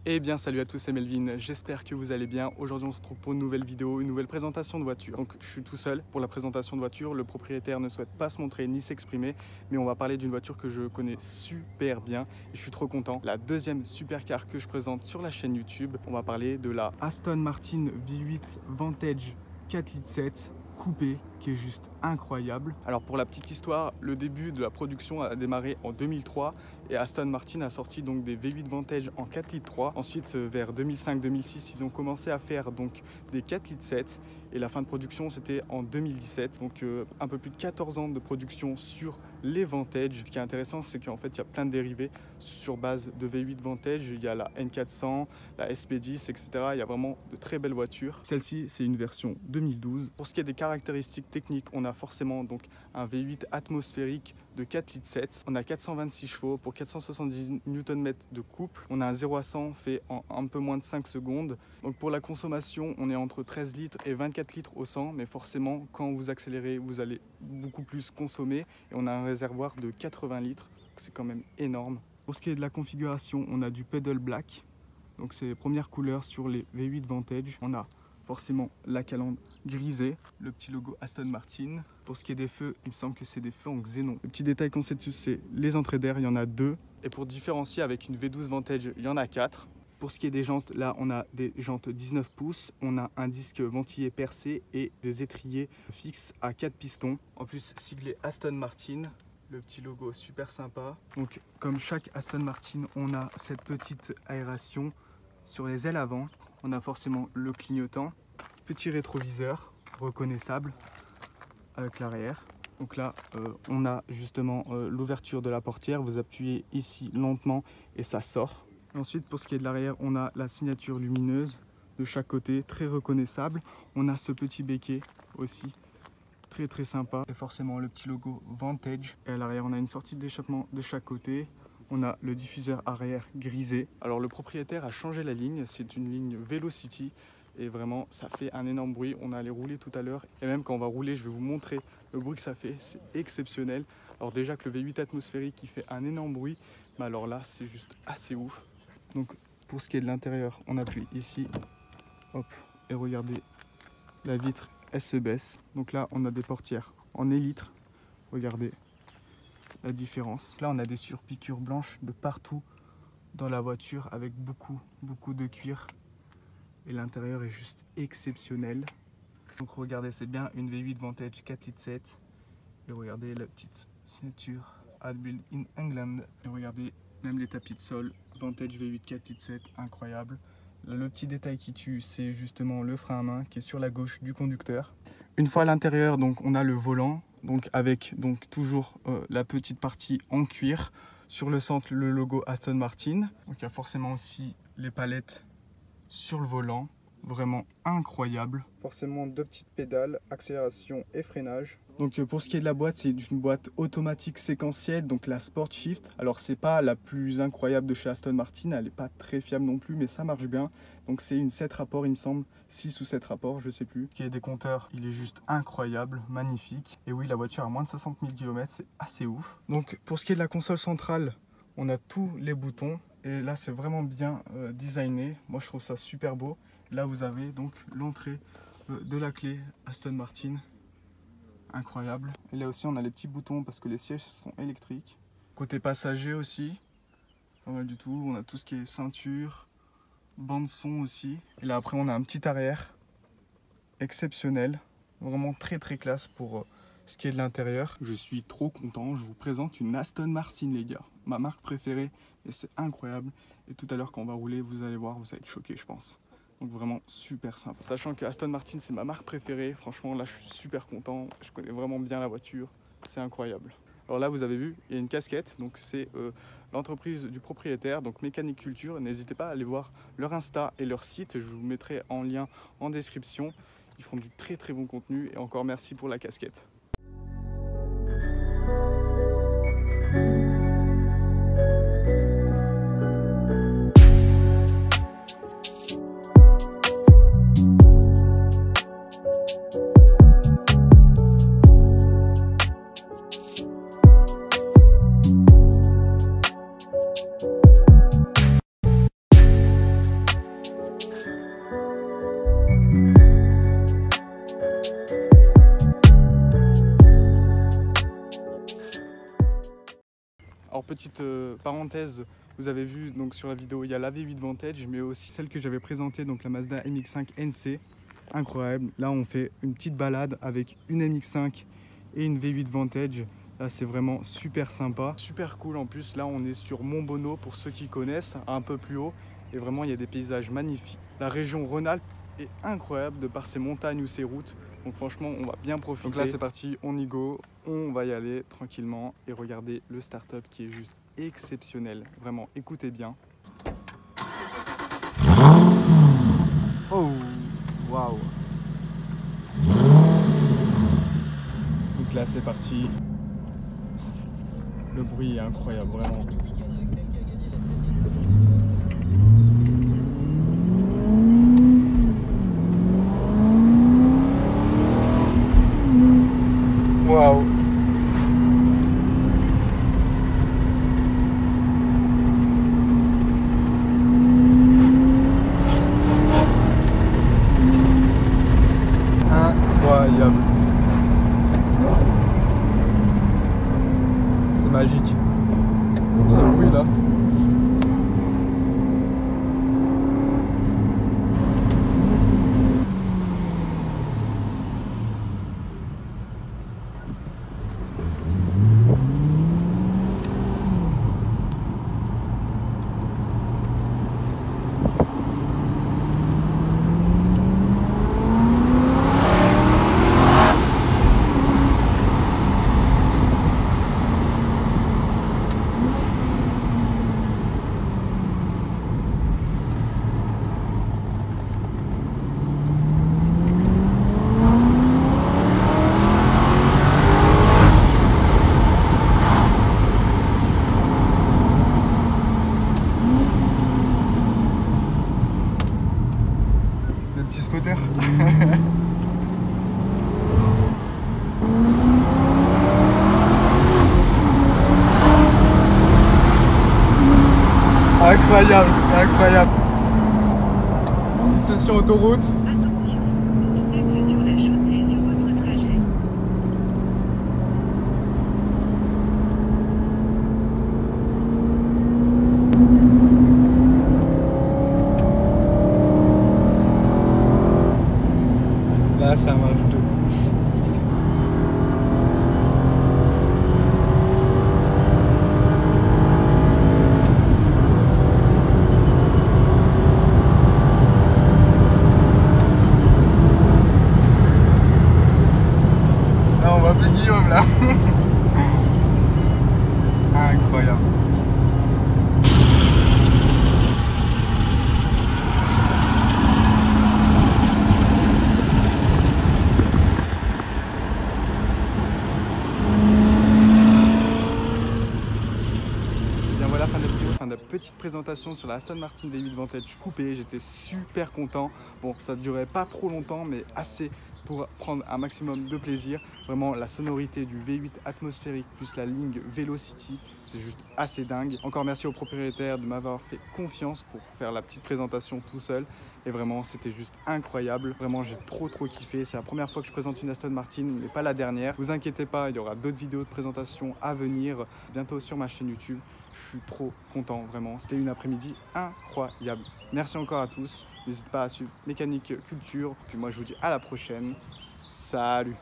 Eh bien salut à tous, c'est Melvin, j'espère que vous allez bien. Aujourd'hui on se retrouve pour une nouvelle vidéo, une nouvelle présentation de voiture. Donc je suis tout seul pour la présentation de voiture, le propriétaire ne souhaite pas se montrer ni s'exprimer, mais on va parler d'une voiture que je connais super bien et je suis trop content. La deuxième supercar que je présente sur la chaîne YouTube, on va parler de la Aston Martin V8 Vantage 4,7 litres coupé qui est juste incroyable. Alors pour la petite histoire, le début de la production a démarré en 2003 et Aston Martin a sorti donc des V8 Vantage en 4,3 litres. Ensuite vers 2005-2006 ils ont commencé à faire donc des 4,7 litres et la fin de production c'était en 2017. Donc un peu plus de 14 ans de production sur les Vantage. Ce qui est intéressant c'est qu'en fait il y a plein de dérivés sur base de V8 Vantage. Il y a la N400, la SP10 etc. Il y a vraiment de très belles voitures. Celle-ci c'est une version 2012. Pour ce qui est des caractéristiques techniques, on a forcément donc un V8 atmosphérique de 4,7 litres. On a 426 chevaux pour 470 Nm de couple. On a un 0 à 100 fait en un peu moins de 5 secondes. Donc pour la consommation, on est entre 13 litres et 24 litres au 100. Mais forcément, quand vous accélérez, vous allez beaucoup plus consommer. Et on a un réservoir de 80 litres. C'est quand même énorme. Pour ce qui est de la configuration, on a du pedal black. Donc c'est les premières couleurs sur les V8 Vantage. On a forcément la calandre grisée, le petit logo Aston Martin. Pour ce qui est des feux, il me semble que c'est des feux en xénon. Le petit détail qu'on sait dessus, c'est les entrées d'air, il y en a 2. Et pour différencier avec une V12 Vantage, il y en a 4. Pour ce qui est des jantes, là on a des jantes 19 pouces, on a un disque ventillé percé et des étriers fixes à 4 pistons. En plus siglé Aston Martin. Le petit logo super sympa. Donc comme chaque Aston Martin, on a cette petite aération sur les ailes avant. On a forcément le clignotant, petit rétroviseur reconnaissable avec l'arrière. Donc là, on a justement l'ouverture de la portière. Vous appuyez ici lentement et ça sort. Et ensuite, pour ce qui est de l'arrière, on a la signature lumineuse de chaque côté, très reconnaissable. On a ce petit béquet aussi, très sympa. Et forcément le petit logo Vantage. Et à l'arrière, on a une sortie d'échappement de chaque côté. On a le diffuseur arrière grisé. Alors le propriétaire a changé la ligne, c'est une ligne Velocity et vraiment ça fait un énorme bruit. On a allé rouler tout à l'heure et même quand on va rouler, je vais vous montrer le bruit que ça fait, c'est exceptionnel. Alors déjà que le V8 atmosphérique il fait un énorme bruit, mais alors là c'est juste assez ouf. Donc pour ce qui est de l'intérieur, on appuie ici, hop, et regardez, la vitre elle se baisse. Donc là on a des portières en élytre, regardez la différence. Là on a des surpiqûres blanches de partout dans la voiture avec beaucoup de cuir et l'intérieur est juste exceptionnel. Donc regardez, c'est bien une V8 Vantage 4,7 litres et regardez la petite signature Ad Built in England et regardez même les tapis de sol Vantage V8 4,7 litres, incroyable. Là, le petit détail qui tue, c'est justement le frein à main qui est sur la gauche du conducteur. Une fois à l'intérieur, donc on a le volant. Donc avec toujours la petite partie en cuir. Sur le centre, le logo Aston Martin. Donc il y a forcément aussi les palettes sur le volant. Vraiment incroyable. Forcément 2 petites pédales, accélération et freinage. Donc pour ce qui est de la boîte, c'est une boîte automatique séquentielle, donc la Sport Shift. Alors c'est pas la plus incroyable de chez Aston Martin, elle n'est pas très fiable non plus, mais ça marche bien. Donc c'est une 7 rapports il me semble, 6 ou 7 rapports, je sais plus. Qui est des compteurs, il est juste incroyable, magnifique. Et oui, la voiture a moins de 60 000 km, c'est assez ouf. Donc pour ce qui est de la console centrale, on a tous les boutons. Et là c'est vraiment bien designé, moi je trouve ça super beau. Là vous avez donc l'entrée de la clé Aston Martin. Incroyable. Et là aussi on a les petits boutons parce que les sièges sont électriques. Côté passager aussi, pas mal du tout. On a tout ce qui est ceinture, bande son aussi. Et là après on a un petit arrière exceptionnel. Vraiment très classe pour ce qui est de l'intérieur. Je suis trop content, je vous présente une Aston Martin les gars. Ma marque préférée et c'est incroyable. Et tout à l'heure quand on va rouler, vous allez voir, vous allez être choqués je pense. Donc vraiment super sympa. Sachant que Aston Martin c'est ma marque préférée, franchement là je suis super content, je connais vraiment bien la voiture, c'est incroyable. Alors là vous avez vu, il y a une casquette, donc c'est l'entreprise du propriétaire, donc Mécanique Culture. N'hésitez pas à aller voir leur Insta et leur site, je vous mettrai en lien en description. Ils font du très bon contenu et encore merci pour la casquette. petite parenthèse, vous avez vu donc sur la vidéo, il y a la V8 Vantage, mais aussi celle que j'avais présentée, donc la Mazda MX-5 NC. Incroyable. Là, on fait une petite balade avec une MX-5 et une V8 Vantage. Là, c'est vraiment super sympa. Super cool en plus. Là, on est sur Montbonneau pour ceux qui connaissent, un peu plus haut. Et vraiment, il y a des paysages magnifiques. La région Rhône-Alpes est incroyable de par ses montagnes ou ses routes. Donc franchement, on va bien profiter. Donc là, c'est parti, on y go. On va y aller tranquillement et regarder le start-up qui est juste exceptionnel. Vraiment, écoutez bien. Oh, waouh. Donc là, c'est parti. Le bruit est incroyable, vraiment. Waouh. Incroyable. C'est magique. Ce bruit là. Petit spotter. Incroyable, c'est incroyable. Petite session autoroute. Attention, obstacle sur la chaussée sur votre trajet. Là, ça marche de... Là, on va appeler Guillaume, là. Incroyable. Voilà, fin de la vidéo, fin de la petite présentation sur la Aston Martin V8 Vantage coupée. J'étais super content. Bon, ça ne durait pas trop longtemps, mais assez pour prendre un maximum de plaisir. Vraiment, la sonorité du V8 atmosphérique plus la ligne Velocity, c'est juste assez dingue. Encore merci au propriétaire de m'avoir fait confiance pour faire la petite présentation tout seul. Et vraiment, c'était juste incroyable. Vraiment, j'ai trop kiffé. C'est la première fois que je présente une Aston Martin, mais pas la dernière. Vous inquiétez pas, il y aura d'autres vidéos de présentation à venir bientôt sur ma chaîne YouTube. Je suis trop content, vraiment. C'était une après-midi incroyable. Merci encore à tous. N'hésitez pas à suivre Mécanique Culture. Puis moi, je vous dis à la prochaine. Salut!